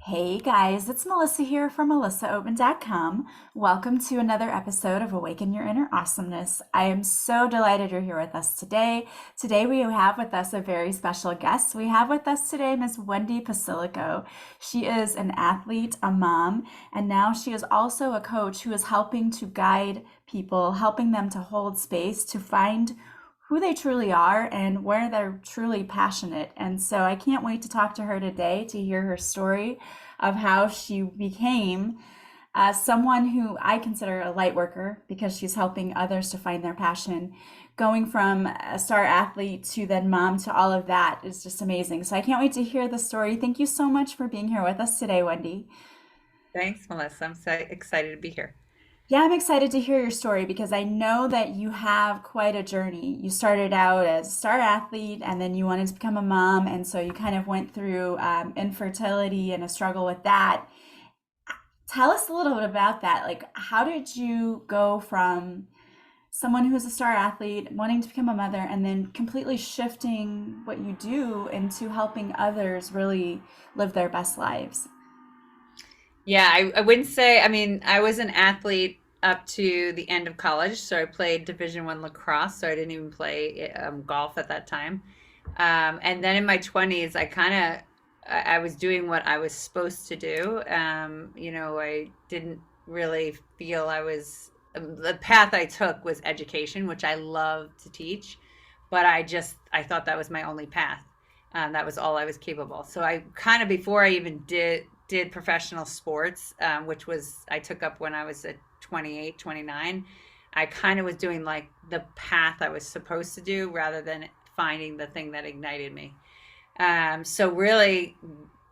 Hey guys, it's Melissa here from melissaopen.com. Welcome to another episode of Awaken Your Inner Awesomeness. I am so delighted you're here with us today. Today we have with us a very special guest. We have with us today Miss Wendy Posillico. She is an athlete, a mom, and now she is also a coach who is helping to guide people, helping them to hold space to find who they truly are and where they're truly passionate. And so I can't wait to talk to her today to hear her story of how she became someone who I consider a light worker because she's helping others to find their passion. Going from a star athlete to then mom to all of that is just amazing. So I can't wait to hear the story. Thank you so much for being here with us today, Wendy. Thanks, Melissa. I'm so excited to be here. Yeah, I'm excited to hear your story because I know that you have quite a journey. You started out as a star athlete and then you wanted to become a mom, and so you kind of went through infertility and a struggle with that. Tell us a little bit about that. Like, how did you go from someone who's a star athlete, wanting to become a mother, and then completely shifting what you do into helping others really live their best lives? Yeah, I wouldn't say, I was an athlete up to the end of college. So I played Division I lacrosse. So I didn't even play golf at that time. And then in my 20s, I was doing what I was supposed to do. I didn't really feel the path I took was education, which I love to teach, but I thought that was my only path. That was all I was capable. So I kind of, before I even did professional sports, which was I took up when I was at 28, 29. I kind of was doing like the path I was supposed to do rather than finding the thing that ignited me. So really,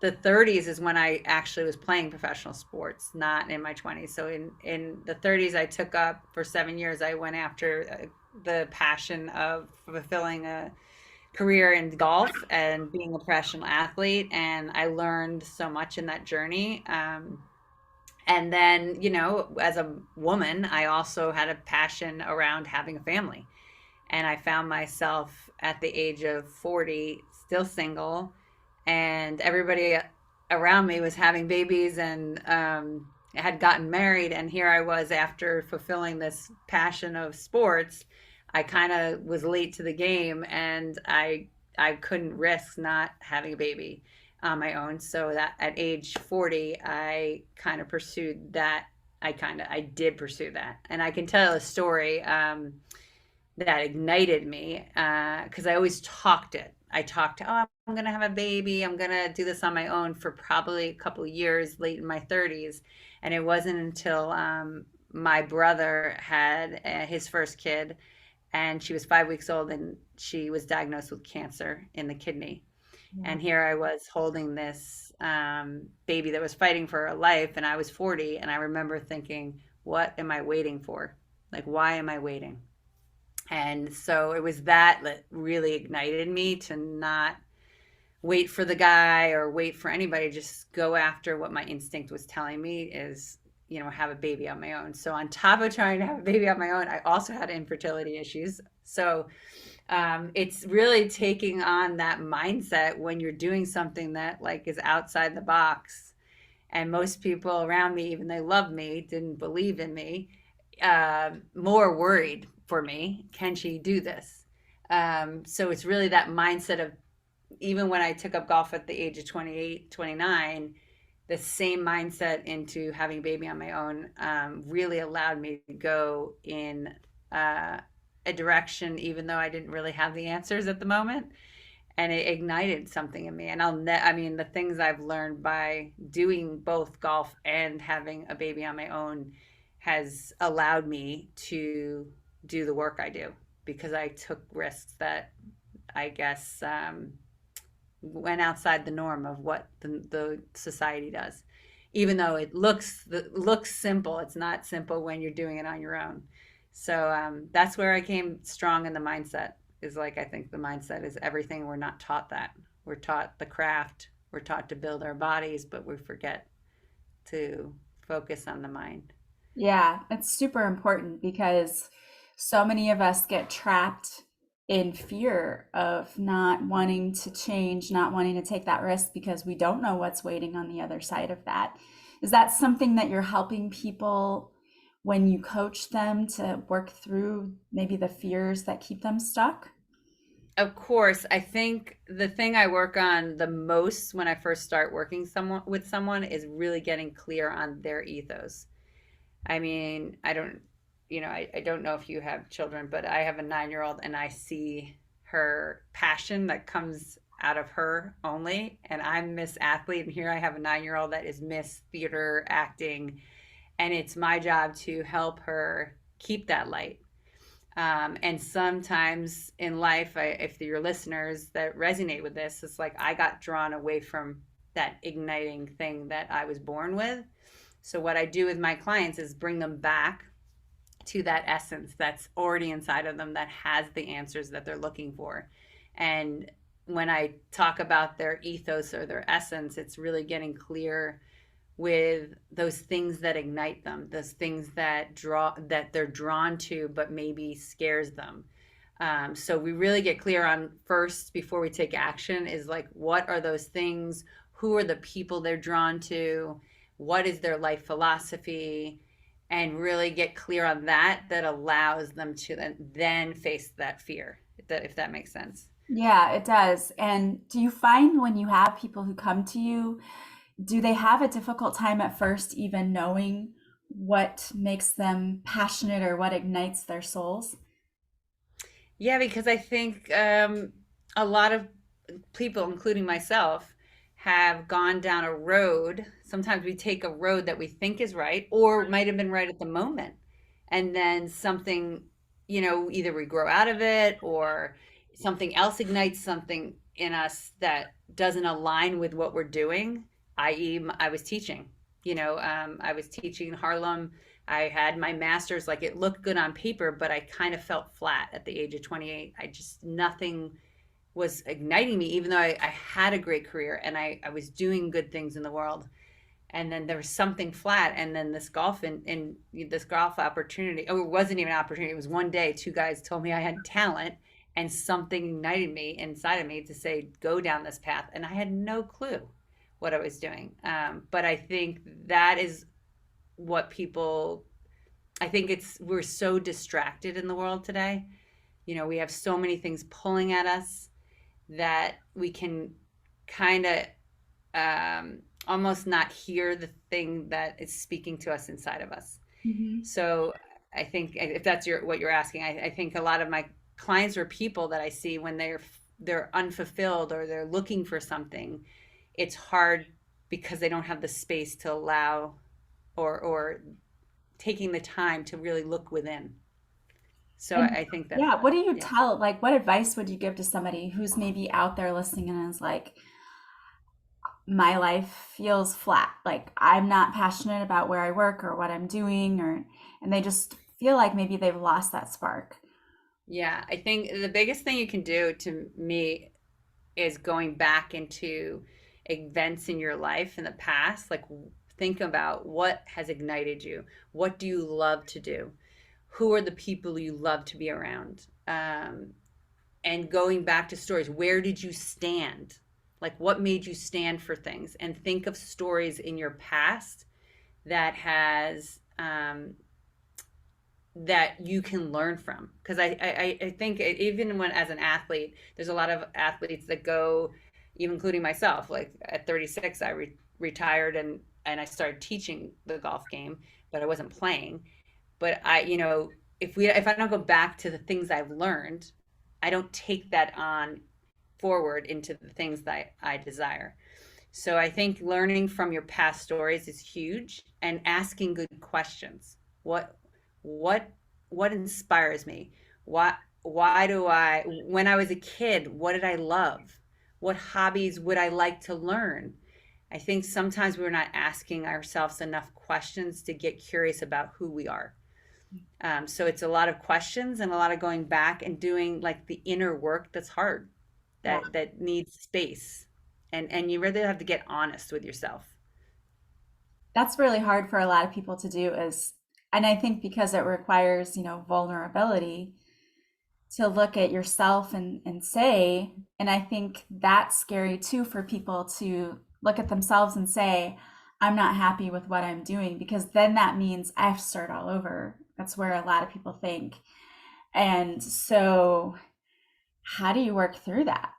the 30s is when I actually was playing professional sports, not in my 20s. So in the 30s, I took up for 7 years. I went after the passion of fulfilling a career in golf and being a professional athlete, and I learned so much in that journey. And then, as a woman, I also had a passion around having a family. And I found myself at the age of 40 still single, and everybody around me was having babies and had gotten married. And here I was, after fulfilling this passion of sports, I kind of was late to the game, and I couldn't risk not having a baby on my own. So that at age 40, I kind of pursued that. I did pursue that, and I can tell a story that ignited me because I always talked it. I talked, oh, I'm going to have a baby. I'm going to do this on my own for probably a couple of years late in my 30s. And it wasn't until my brother had his first kid, and she was 5 weeks old, and she was diagnosed with cancer in the kidney. Yeah. And here I was holding this baby that was fighting for her life, and I was 40. And I remember thinking, what am I waiting for? Like, why am I waiting? And so it was that that really ignited me to not wait for the guy or wait for anybody, just go after what my instinct was telling me is, have a baby on my own. So on top of trying to have a baby on my own, I also had infertility issues. So it's really taking on that mindset when you're doing something that like is outside the box. And most people around me, even they loved me, didn't believe in me, more worried for me. Can she do this? So it's really that mindset of, even when I took up golf at the age of 28, 29, the same mindset into having a baby on my own really allowed me to go in a direction, even though I didn't really have the answers at the moment. And it ignited something in me. And the things I've learned by doing both golf and having a baby on my own has allowed me to do the work I do, because I took risks that I guess went outside the norm of what the society does. Even though it looks simple, it's not simple when you're doing it on your own. So that's where I came strong in the mindset. Is like, I think the mindset is everything. We're not taught that. We're taught the craft. We're taught to build our bodies, but we forget to focus on the mind. Yeah, it's super important because so many of us get trapped in fear of not wanting to change, not wanting to take that risk because we don't know what's waiting on the other side of that. Is that something that you're helping people when you coach them to work through maybe the fears that keep them stuck? Of course, I think the thing I work on the most when I first start working someone is really getting clear on their ethos. I mean, I don't, I don't know if you have children, but I have a 9 year old and I see her passion that comes out of her only. And I'm Miss Athlete, and here I have a 9 year old that is Miss Theater Acting. And it's my job to help her keep that light. And sometimes in life, if your listeners that resonate with this, it's like I got drawn away from that igniting thing that I was born with. So, what I do with my clients is bring them back to that essence that's already inside of them that has the answers that they're looking for. And when I talk about their ethos or their essence, it's really getting clear with those things that ignite them, those things that they're drawn to, but maybe scares them. So we really get clear on first before we take action is like, what are those things? Who are the people they're drawn to? What is their life philosophy? And really get clear on that, that allows them to then face that fear, if that makes sense. Yeah, it does. And do you find when you have people who come to you, do they have a difficult time at first even knowing what makes them passionate or what ignites their souls? Yeah, because I think a lot of people, including myself, have gone down a road. Sometimes we take a road that we think is right or might have been right at the moment. And then something, either we grow out of it or something else ignites something in us that doesn't align with what we're doing, i.e., I was teaching. I was teaching in Harlem. I had my master's, like it looked good on paper, but I kind of felt flat at the age of 28. Nothing was igniting me, even though I had a great career and I was doing good things in the world. And then there was something flat. And then this golf and this golf opportunity, oh, it wasn't even an opportunity. It was one day, two guys told me I had talent and something ignited me inside of me to say, go down this path. And I had no clue what I was doing. But I think that is what people, I think we're so distracted in the world today. We have so many things pulling at us that we can kind of almost not hear the thing that is speaking to us inside of us. Hmm. So I think if that's what you're asking, I think a lot of my clients or people that I see when they're unfulfilled or they're looking for something, it's hard because they don't have the space to allow or taking the time to really look within. So And I think that's yeah, what do you yeah. tell, like, what advice would you give to somebody who's maybe out there listening and is like, my life feels flat. Like I'm not passionate about where I work or what I'm doing, or and they just feel like maybe they've lost that spark. Yeah, I think the biggest thing you can do to me is going back into events in your life in the past. Like, think about what has ignited you. What do you love to do? Who are the people you love to be around? And going back to stories, where did you stand? Like, what made you stand for things? And think of stories in your past that has that you can learn from, because I think even when as an athlete, there's a lot of athletes that go, even including myself, like at 36 I retired and I started teaching the golf game, but I wasn't playing. But if I don't go back to the things I've learned, I don't take that on forward into the things that I desire. So I think learning from your past stories is huge and asking good questions. What what what inspires me? Why do I, when I was a kid, what did I love? What hobbies would I like to learn? I think sometimes we're not asking ourselves enough questions to get curious about who we are. So it's a lot of questions and a lot of going back and doing like the inner work that's hard, Yeah. that needs space, and you really have to get honest with yourself. That's really hard for a lot of people to do is, and I think because it requires, vulnerability to look at yourself and say, and I think that's scary too for people to look at themselves and say, I'm not happy with what I'm doing, because then that means I have to start all over. That's where a lot of people think. And so, how do you work through that?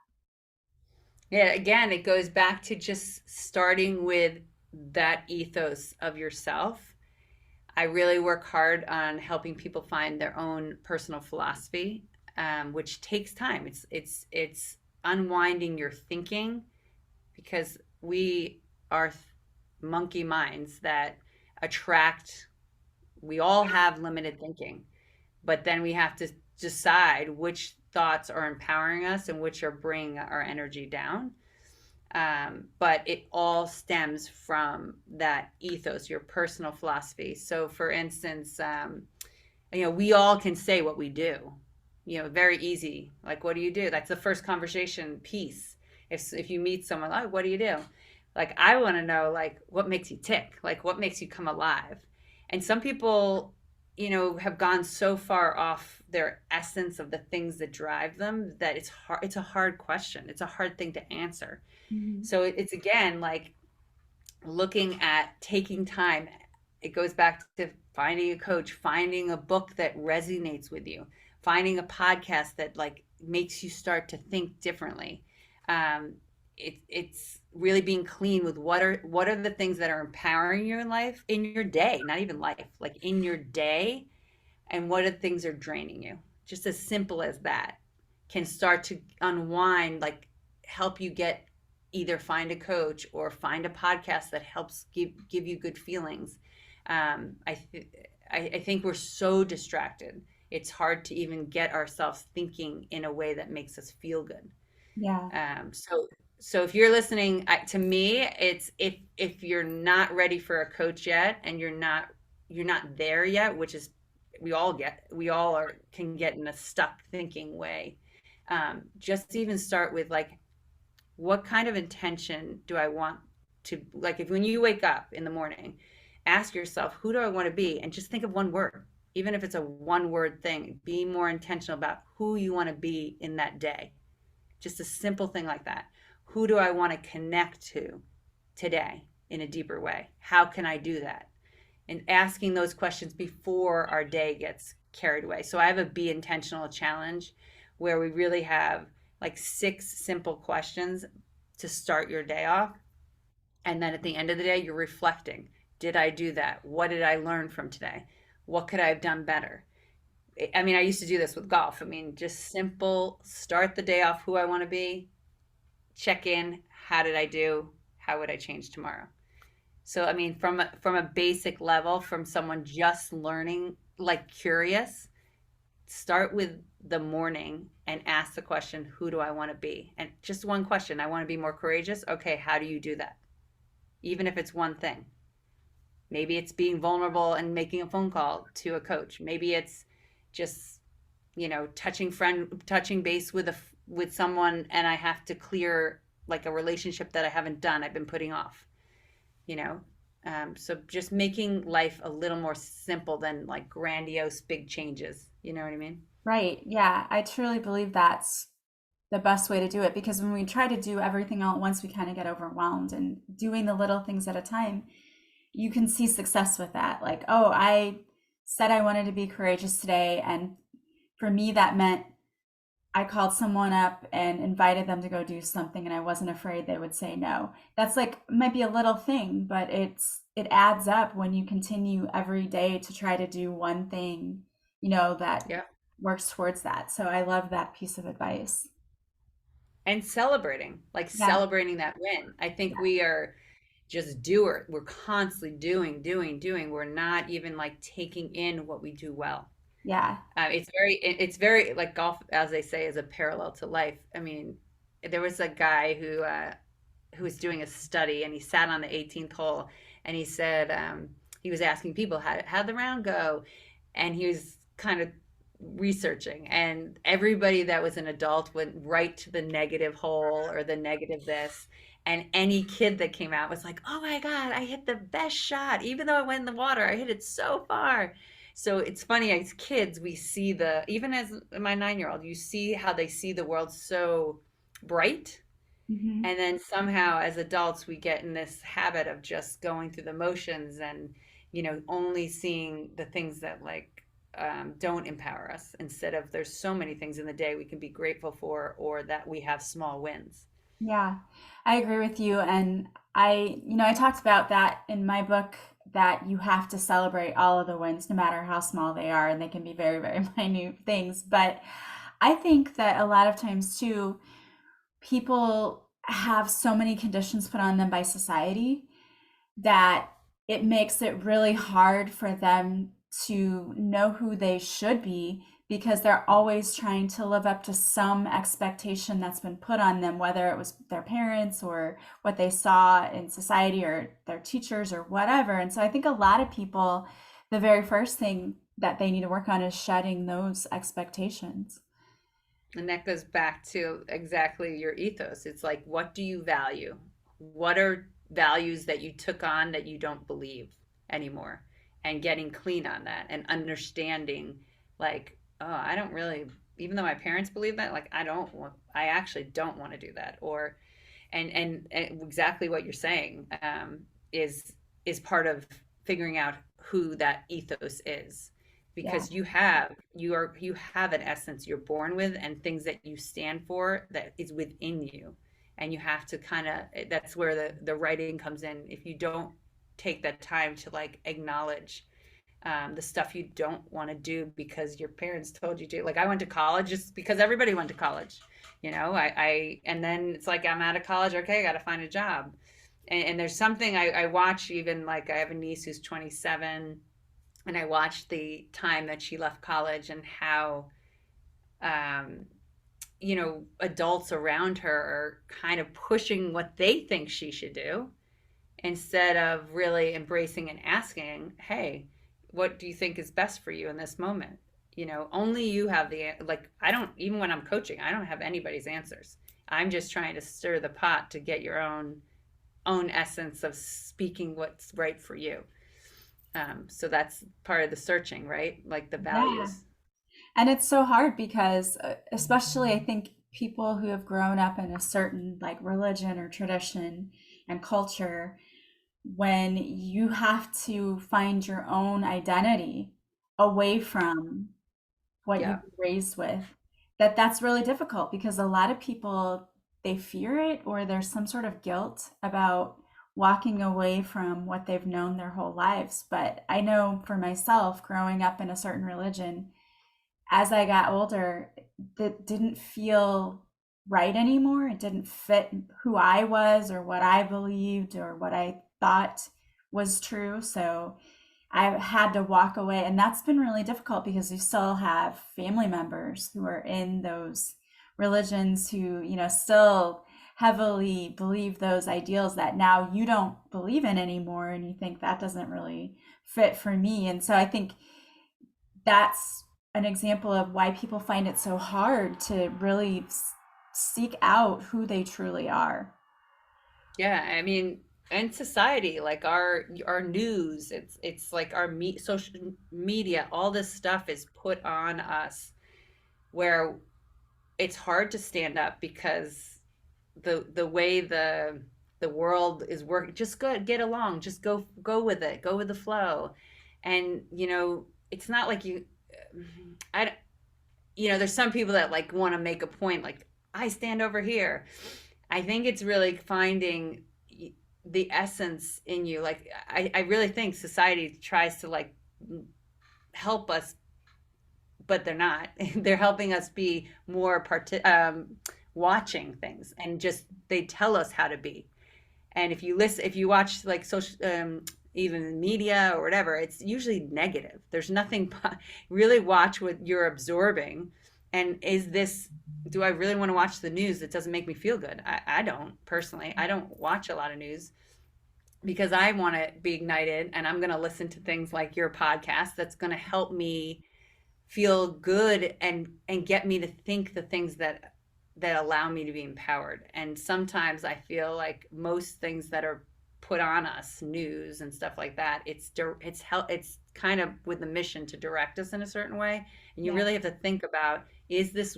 Yeah, again, it goes back to just starting with that ethos of yourself. I really work hard on helping people find their own personal philosophy, which takes time. It's unwinding your thinking, because we are monkey minds that attract. We all have limited thinking, but then we have to decide which thoughts are empowering us and which are bringing our energy down. But it all stems from that ethos, your personal philosophy. So, for instance, we all can say what we do. Very easy. Like, what do you do? That's the first conversation piece. If you meet someone, like, what do you do? Like, I want to know, like, what makes you tick? Like, what makes you come alive? And some people, have gone so far off their essence of the things that drive them that it's hard. It's a hard question. It's a hard thing to answer. Mhm. So it's again like looking at taking time. It goes back to finding a coach, finding a book that resonates with you, finding a podcast that like makes you start to think differently. It's really being clean with what are the things that are empowering you in life, in your day, not even life, like in your day, and what are the things that are draining you. Just as simple as that can start to unwind, like help you get, either find a coach or find a podcast that helps give you good feelings. I think we're so distracted. It's hard to even get ourselves thinking in a way that makes us feel good. Yeah. So if you're listening, to me, it's if you're not ready for a coach yet, and you're not there yet, which is we all are can get in a stuck thinking way. Just even start with like, what kind of intention do I want to, like, if when you wake up in the morning, ask yourself, who do I want to be? And just think of one word, even if it's a one word thing. Be more intentional about who you want to be in that day. Just a simple thing like that. Who do I want to connect to today in a deeper way? How can I do that? And asking those questions before our day gets carried away. So I have a be intentional challenge where we really have like 6 simple questions to start your day off. And then at the end of the day, you're reflecting. Did I do that? What did I learn from today? What could I have done better? I mean, I used to do this with golf. I mean, just simple, start the day off who I want to be, check in, how did I do? How would I change tomorrow? So, I mean, from a basic level, from someone just learning, like curious, start with the morning and ask the question, who do I want to be? And just one question, I want to be more courageous. Okay, how do you do that? Even if it's one thing. Maybe it's being vulnerable and making a phone call to a coach. Maybe it's just, touching base with someone, and I have to clear like a relationship that I haven't done, I've been putting off, you know. So just making life a little more simple than like grandiose big changes. You know what I mean? Right. Yeah. I truly believe that's the best way to do it, because when we try to do everything all at once, we kind of get overwhelmed, and doing the little things at a time, you can see success with that. Like, oh, I said I wanted to be courageous today. And for me, that meant I called someone up and invited them to go do something, and I wasn't afraid they would say no. That's like might be a little thing, but it adds up when you continue every day to try to do one thing, that Yeah. works towards that. So I love that piece of advice. And celebrating, like Yeah, celebrating that win. I think we are just doer. We're constantly doing, doing, doing. We're not even like taking in what we do well. yeah, It's very like golf, as they say, is a parallel to life. I mean, there was a guy who was doing a study, and he sat on the 18th hole, and he said, he was asking people how'd the round go, and he was kind of researching, and everybody that was an adult went right to the negative hole or the negative this. And any kid that came out was like, oh my God, I hit the best shot. Even though it went in the water, I hit it so far. So it's funny, as kids, we see the, even as my 9-year-old, you see how they see the world so bright. Hmm. And then somehow as adults, we get in this habit of just going through the motions and, only seeing the things that like don't empower us instead of there's so many things in the day we can be grateful for or that we have small wins. Yeah, I agree with you. And I talked about that in my book that you have to celebrate all of the wins, no matter how small they are, and they can be very, very minute things. But I think that a lot of times too, people have so many conditions put on them by society that it makes it really hard for them to know who they should be because they're always trying to live up to some expectation that's been put on them, whether it was their parents or what they saw in society or their teachers or whatever. And so I think a lot of people, the very first thing that they need to work on is shedding those expectations. And that goes back to exactly your ethos. It's like, what do you value? What are values that you took on that you don't believe anymore? And getting clean on that and understanding, like, oh, I don't really, even though my parents believe that, like, I actually don't want to do that. Or, and exactly what you're saying is part of figuring out who that ethos is, Yeah. because you have an essence you're born with and things that you stand for that is within you, and you have to kind of, that's where the writing comes in. If you don't take that time to like acknowledge the stuff you don't want to do because your parents told you to. Like I went to college just because everybody went to college, and then it's like I'm out of college. Okay, I got to find a job. And there's something I watch, even like I have a niece who's 27, and I watched the time that she left college and how, um, adults around her are kind of pushing what they think she should do instead of really embracing and asking, hey, what do you think is best for you in this moment? Only you have like, I don't, even when I'm coaching, I don't have anybody's answers. I'm just trying to stir the pot to get your own essence of speaking what's right for you. So that's part of the searching, right? Like the Yeah. values. And it's so hard because, especially I think people who have grown up in a certain like religion or tradition and culture, when you have to find your own identity away from what Yeah. you've been raised with, that's really difficult because a lot of people, they fear it or there's some sort of guilt about walking away from what they've known their whole lives. But I know for myself, growing up in a certain religion, as I got older, that didn't feel right anymore. It didn't fit who I was or what I believed or what I thought was true. So I had to walk away. And that's been really difficult because you still have family members who are in those religions who, still heavily believe those ideals that now you don't believe in anymore. And you think that doesn't really fit for me. And so I think that's an example of why people find it so hard to really seek out who they truly are. Yeah, I mean, in society, like our news, it's like social media, all this stuff is put on us where it's hard to stand up because the way the world is working, just go get along, just go with it, go with the flow. And it's not like I there's some people that like want to make a point like I stand over here. I think it's really finding the essence in you. Like I really think society tries to like help us, but they're not. They're helping us be more watching things, and just they tell us how to be. And if you watch like social, even media or whatever, it's usually negative. There's nothing. Really watch what you're absorbing, and is this? Do I really want to watch the news that doesn't make me feel good? I don't personally. I don't watch a lot of news because I want to be ignited, and I'm going to listen to things like your podcast that's going to help me feel good and get me to think the things that allow me to be empowered. And sometimes I feel like most things that are put on us news and stuff like that. It's kind of with the mission to direct us in a certain way, and you Yeah. really have to think about, is this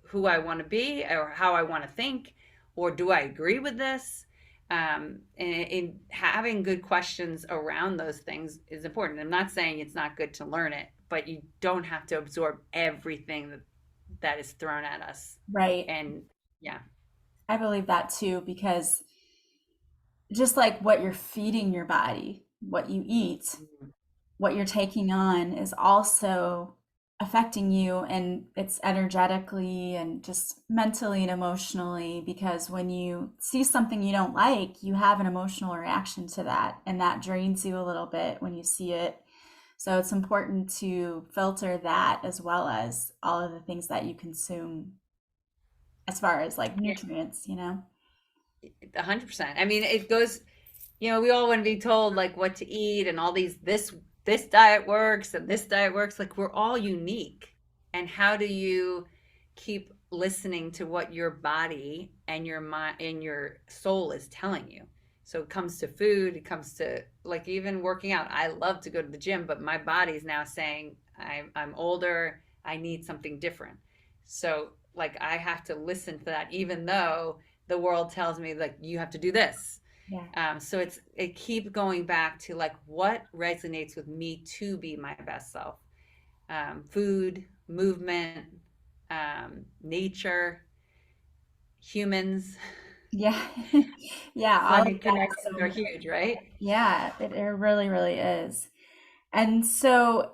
who I want to be or how I want to think, or do I agree with this? And in having good questions around those things is important. I'm not saying it's not good to learn it, but you don't have to absorb everything that is thrown at us. Right. And yeah. I believe that too, because just like what you're feeding your body, what you eat, Mhm. what you're taking on is also affecting you, and it's energetically and just mentally and emotionally, because when you see something you don't like, you have an emotional reaction to that, and that drains you a little bit when you see it. So it's important to filter that as well as all of the things that you consume as far as like Yeah, nutrients, you know? 100%. I mean, it goes, we all want to be told like what to eat and all these, this diet works and this diet works. Like, we're all unique. And how do you keep listening to what your body and your mind and your soul is telling you? So it comes to food, it comes to like even working out. I love to go to the gym, but my body's now saying I'm older, I need something different. So like I have to listen to that, even though the world tells me like you have to do this. Yeah. So it keep going back to like what resonates with me to be my best self. Food, movement, nature, humans. Yeah. Yeah, all of Finding that is connections so are important. huge, right? Yeah, it really, really is. And so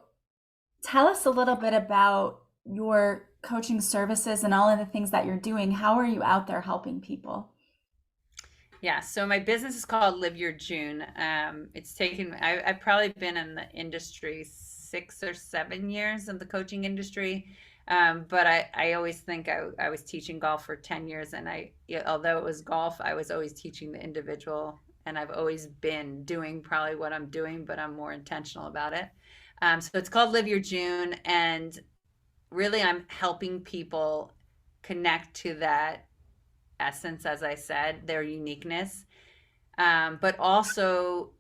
tell us a little bit about your coaching services and all of the things that you're doing. How are you out there helping people? Yeah, so my business is called Live Your June. I've probably been in the industry 6 or 7 years of the coaching industry. But I always think I was teaching golf for 10 years. And although it was golf, I was always teaching the individual. And I've always been doing probably what I'm doing, but I'm more intentional about it. So it's called Live Your June. And really, I'm helping people connect to that essence, as I said, their uniqueness, but also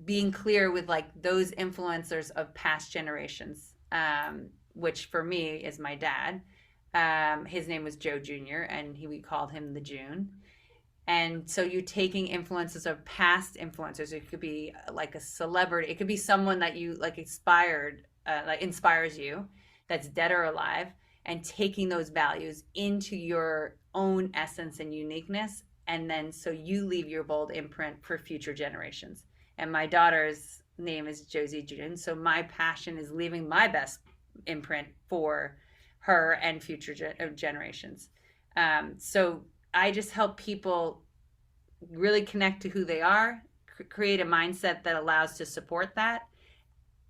being clear with like those influencers of past generations, which for me is my dad. His name was Joe Jr., and we called him the June. And so you're taking influences of past influencers. It could be like a celebrity. It could be someone that you like like inspires you, that's dead or alive, and taking those values into your own essence and uniqueness. And then so you leave your bold imprint for future generations. And my daughter's name is Josie June. So my passion is leaving my best imprint for her and future generations. So I just help people really connect to who they are, create a mindset that allows to support that.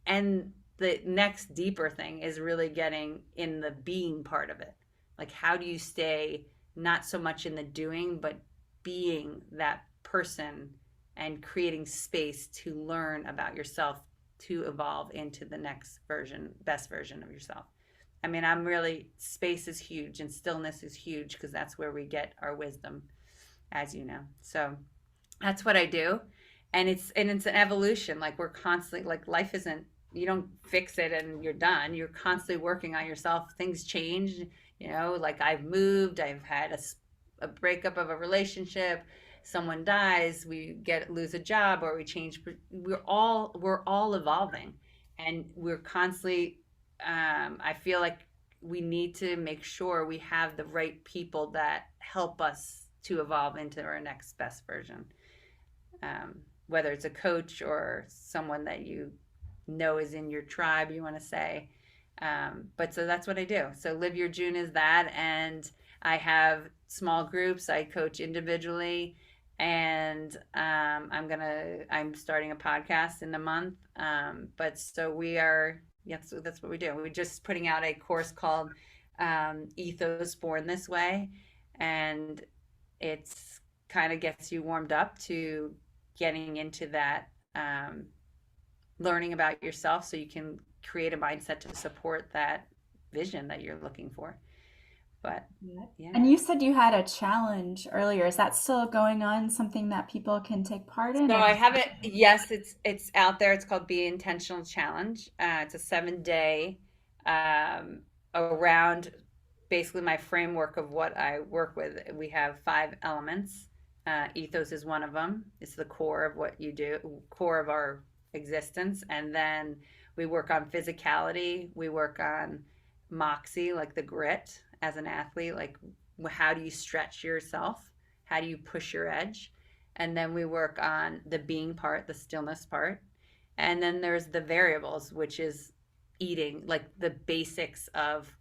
And the next deeper thing is really getting in the being part of it. Like, how do you stay not so much in the doing, but being that person and creating space to learn about yourself to evolve into the next version, best version of yourself. I mean, I'm really, space is huge and stillness is huge because that's where we get our wisdom, as you know. So that's what I do. And it's an evolution. Like, we're constantly, like, life isn't, you don't fix it and you're done. You're constantly working on yourself. Things change, like I've moved, I've had a breakup of a relationship, someone dies, we lose a job, or we change. We're all evolving, and we're constantly, I feel like we need to make sure we have the right people that help us to evolve into our next best version. Whether it's a coach or someone that you know is in your tribe, you want to say. But so that's what I do. So Live Your June is that. And I have small groups. I coach individually. And I'm starting a podcast in a month. But so we are, yes, so that's what we do. We're just putting out a course called Ethos Born This Way. And it's kind of gets you warmed up to getting into that, learning about yourself so you can create a mindset to support that vision that you're looking for. But Yeah. yeah. And you said you had a challenge earlier. Is that still going on? Something that people can take part in, So or I have it. Yes, it's out there. It's called Be Intentional Challenge. It's a 7 day around basically my framework of what I work with. We have 5 elements. Ethos is one of them. It's the core of what you do, core of our existence. And then we work on physicality. We work on moxie, like the grit as an athlete. Like how do you stretch yourself? How do you push your edge? And then we work on the being part, the stillness part. And then there's the variables, which is eating, like the basics of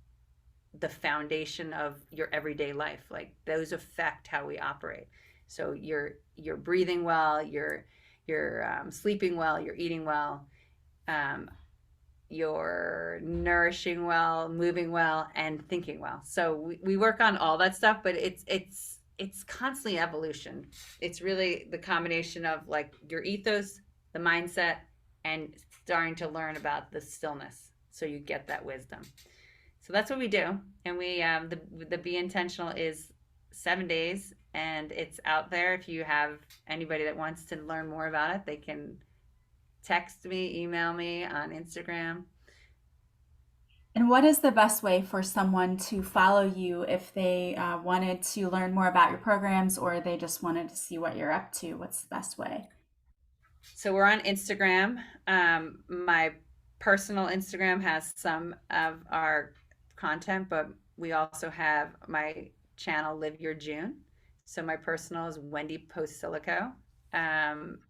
the foundation of your everyday life. Like those affect how we operate. So you're breathing well, you're sleeping well, you're eating well, um, you're nourishing well, moving well, and thinking well. So we work on all that stuff, but it's constantly evolution. It's really the combination of like your ethos, the mindset, and starting to learn about the stillness, so you get that wisdom. So that's what we do, and we the Be Intentional is 7 days, and it's out there. If you have anybody that wants to learn more about it, they can text me, email me on Instagram. and what is the best way for someone to follow you if they wanted to learn more about your programs or they just wanted to see what you're up to? What's the best way? So we're on Instagram. My personal Instagram has some of our content, but we also have my channel Live Your June. So my personal is Wendy Posillico.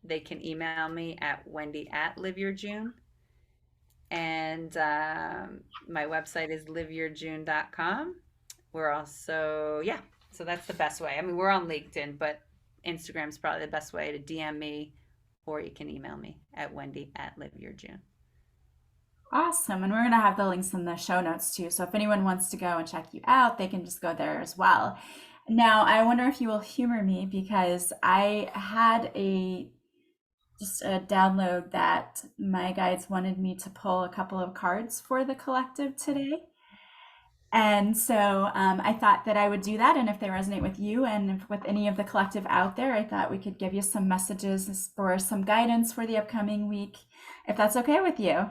They can email me at Wendy at Live Your June. And my website is liveyourjune.com. We're also, yeah, so that's the best way. I mean, we're on LinkedIn, but Instagram's probably the best way to DM me, or you can email me at Wendy at liveyourjune. Awesome. And we're going to have the links in the show notes too. So if anyone wants to go and check you out, they can just go there as well. Now, I wonder if you will humor me because I had a download that my guides wanted me to pull a couple of cards for the collective today. And so I thought that I would do that. And if they resonate with you and if with any of the collective out there, I thought we could give you some messages for some guidance for the upcoming week, if that's okay with you.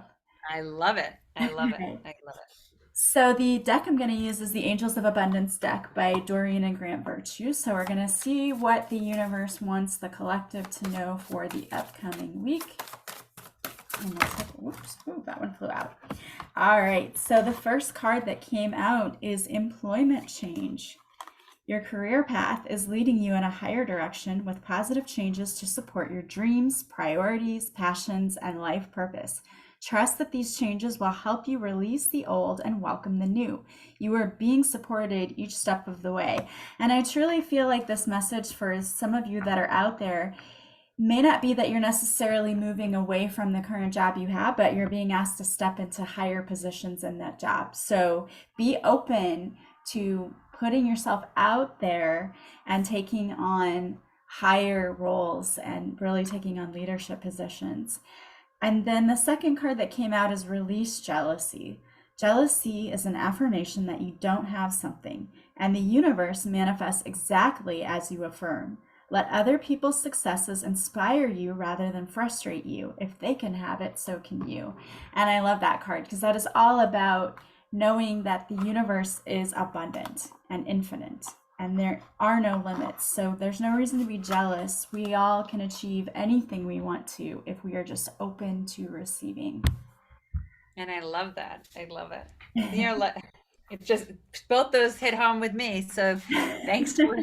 I love it. I love it. Okay. I love it. So the deck I'm going to use is the Angels of Abundance deck by Doreen and Grant Virtue. So we're going to see what the universe wants the collective to know for the upcoming week. And we'll take, whoops, ooh, that one flew out. All right, so the first card that came out is Employment Change. Your career path is leading you in a higher direction with positive changes to support your dreams, priorities, passions, and life purpose. Trust that these changes will help you release the old and welcome the new. You are being supported each step of the way. And I truly feel like this message for some of you that are out there may not be that you're necessarily moving away from the current job you have, but you're being asked to step into higher positions in that job. So be open to putting yourself out there and taking on higher roles and really taking on leadership positions. And then the second card that came out is Release Jealousy. Jealousy is an affirmation that you don't have something, and the universe manifests exactly as you affirm. Let other people's successes inspire you rather than frustrate you. If they can have it, so can you. And I love that card because that is all about knowing that the universe is abundant and infinite and there are no limits. So there's no reason to be jealous. We all can achieve anything we want to if we are just open to receiving. And I love that. I love it. You know, it just both those hit home with me. So thanks for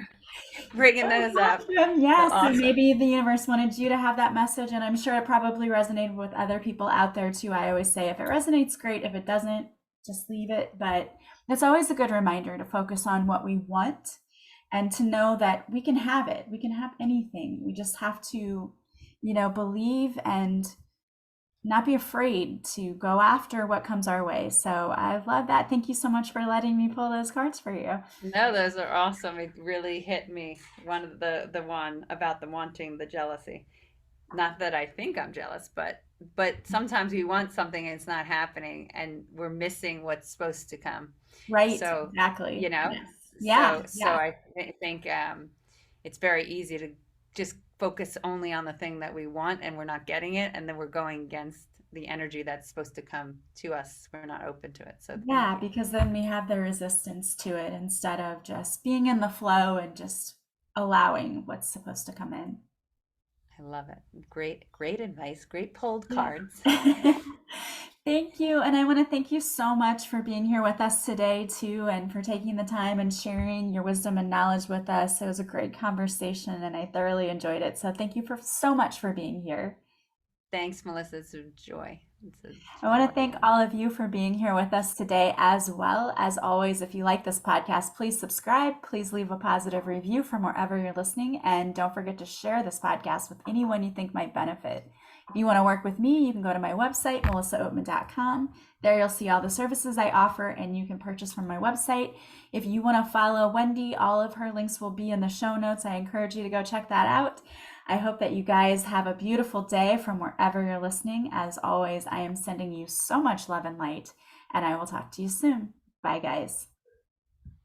bringing those up. Awesome. They're Yeah, so awesome. maybe the universe wanted you to have that message, and I'm sure it probably resonated with other people out there too. I always say if it resonates, great. If it doesn't, just leave it. But it's always a good reminder to focus on what we want and to know that we can have it. We can have anything. We just have to, believe and not be afraid to go after what comes our way. So I love that. Thank you so much for letting me pull those cards for you. No, those are awesome. It really hit me. One of the one about the wanting the jealousy. Not that I think I'm jealous, but but sometimes we want something and it's not happening, and we're missing what's supposed to come. Right, So, exactly. you know, Yes. Yeah, so yeah. I think it's very easy to just focus only on the thing that we want and we're not getting it, and then we're going against the energy that's supposed to come to us. We're not open to it. So thank Yeah, you. because then we have the resistance to it instead of just being in the flow and just allowing what's supposed to come in. I love it. Great, great advice. Great pulled Yeah. cards. Thank you. And I want to thank you so much for being here with us today, too, and for taking the time and sharing your wisdom and knowledge with us. It was a great conversation and I thoroughly enjoyed it. So thank you for so much for being here. Thanks, Melissa. It's a joy. It's a I want joy to being thank here. all of you for being here with us today as well. As always, if you like this podcast, please subscribe. Please leave a positive review from wherever you're listening. And don't forget to share this podcast with anyone you think might benefit. If you want to work with me, you can go to my website, melissaoatman.com. There you'll see all the services I offer and you can purchase from my website. If you want to follow Wendy, all of her links will be in the show notes. I encourage you to go check that out. I hope that you guys have a beautiful day from wherever you're listening. As always, I am sending you so much love and light, and I will talk to you soon. Bye, guys.